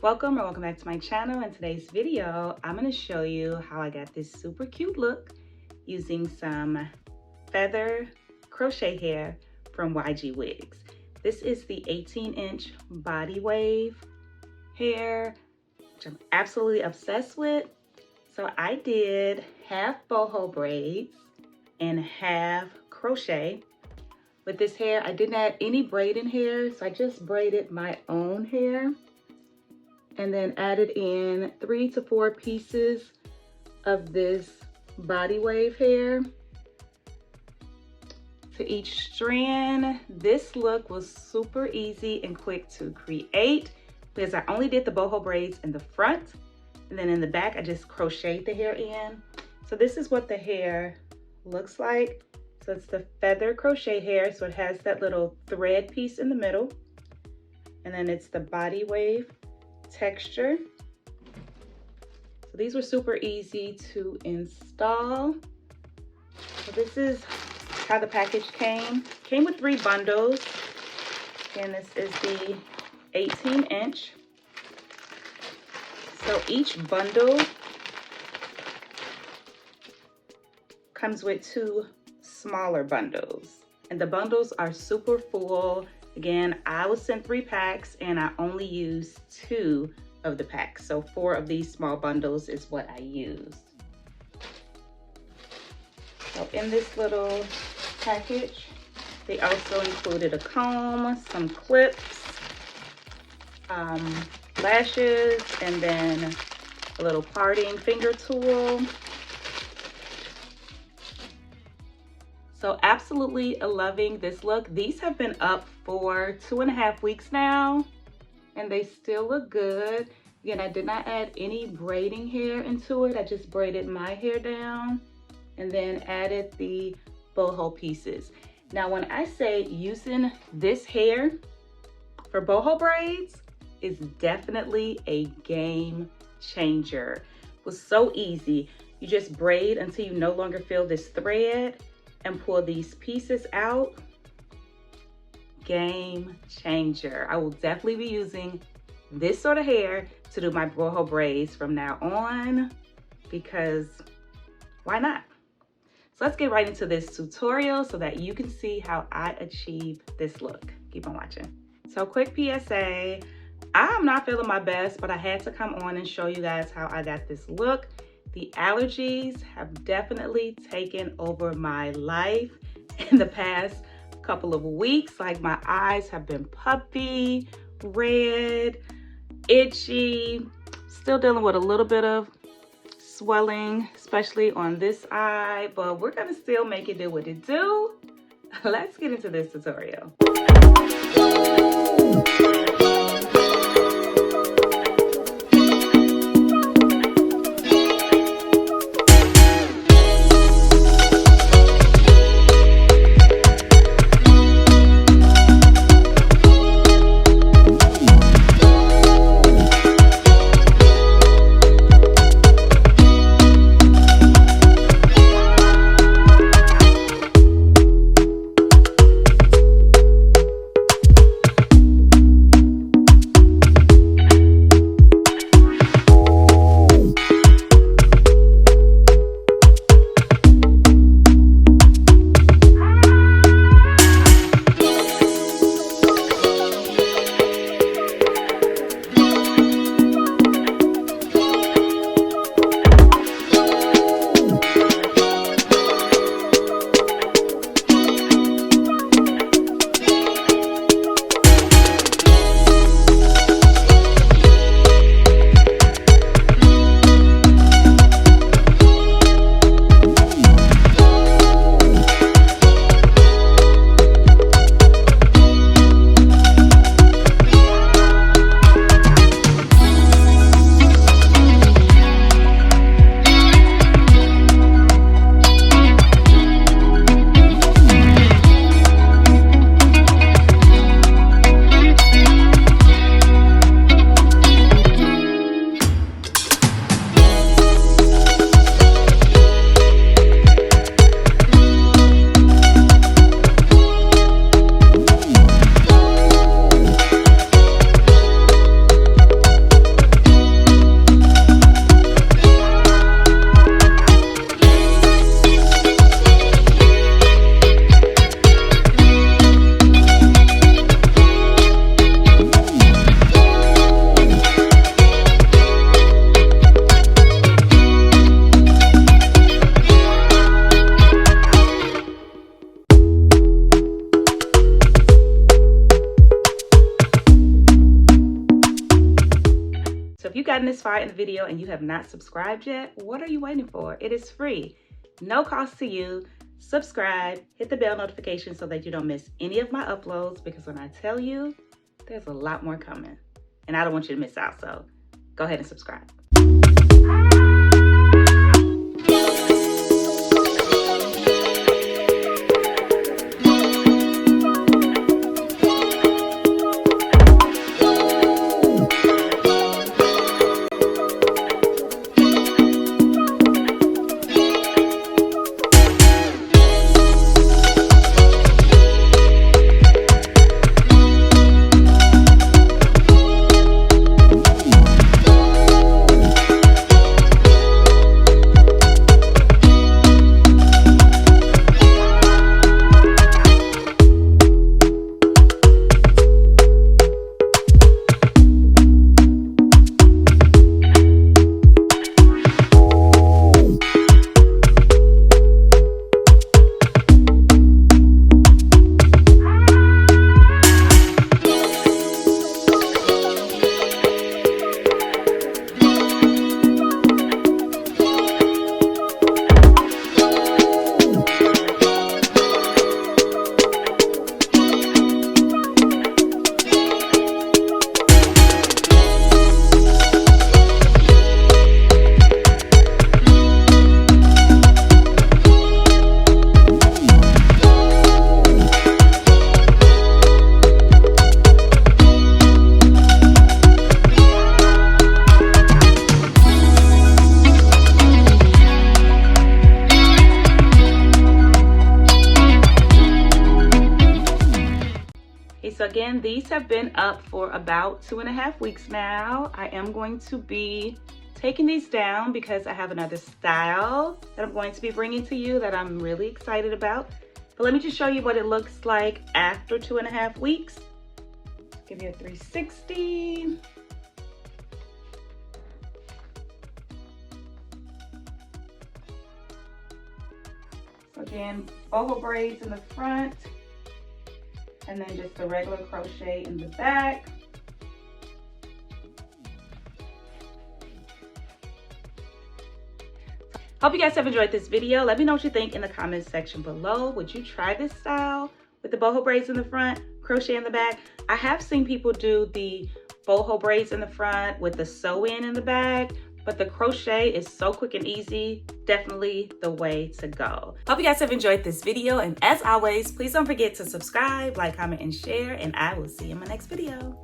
Welcome or welcome back to my channel. In today's video, I'm going to show you how I got this super cute look using some feather crochet hair from YG Wigs. This is the 18-inch body wave hair, which I'm absolutely obsessed with. So I did half boho braids and half crochet. With this hair, I didn't add any braiding hair, so I just braided my own hair and then added in 3 to 4 pieces of this body wave hair to each strand. This look was super easy and quick to create because I only did the boho braids in the front, and then in the back I just crocheted the hair in. So this is what the hair looks like. So it's the feather crochet hair, so it has that little thread piece in the middle, and then it's the body wave texture. So these were super easy to install. So this is how the package came with 3 bundles. Again, this is the 18-inch. So each bundle comes with 2 smaller bundles, and the bundles are super full. Again, I was sent 3 packs and I only used 2 of the packs. So 4 of these small bundles is what I used. So in this little package, they also included a comb, some clips, lashes, and then a little parting finger tool. So absolutely loving this look. These have been up for 2.5 weeks now, and they still look good. Again, I did not add any braiding hair into it. I just braided my hair down and then added the boho pieces. Now, when I say using this hair for boho braids is definitely a game changer. It was so easy. You just braid until you no longer feel this thread and pull these pieces out. Game changer. I will definitely be using this sort of hair to do my boho braids from now on, because why not? So let's get right into this tutorial so that you can see how I achieve this look. Keep on watching. So quick PSA, I'm not feeling my best, but I had to come on and show you guys how I got this look. The allergies have definitely taken over my life in the past couple of weeks. Like, my eyes have been puffy, red, itchy, still dealing with a little bit of swelling, especially on this eye, but we're gonna still make it do what it do. Let's get into this tutorial. gotten this far in the video and you have not subscribed yet, what are you waiting for? It is free, no cost to you. Subscribe, hit the bell notification so that you don't miss any of my uploads, because when I tell you, there's a lot more coming and I don't want you to miss out. So go ahead and subscribe. So again, these have been up for about 2.5 weeks now. I am going to be taking these down because I have another style that I'm going to be bringing to you that I'm really excited about. But let me just show you what it looks like after 2.5 weeks. Give you a 360. So again, boho braids in the front, and then just a regular crochet in the back. Hope you guys have enjoyed this video. Let me know what you think in the comments section below. Would you try this style with the boho braids in the front, crochet in the back? I have seen people do the boho braids in the front with the sew-in in the back, but the crochet is so quick and easy. Definitely the way to go. Hope you guys have enjoyed this video, and as always, please don't forget to subscribe, like, comment, and share, and I will see you in my next video.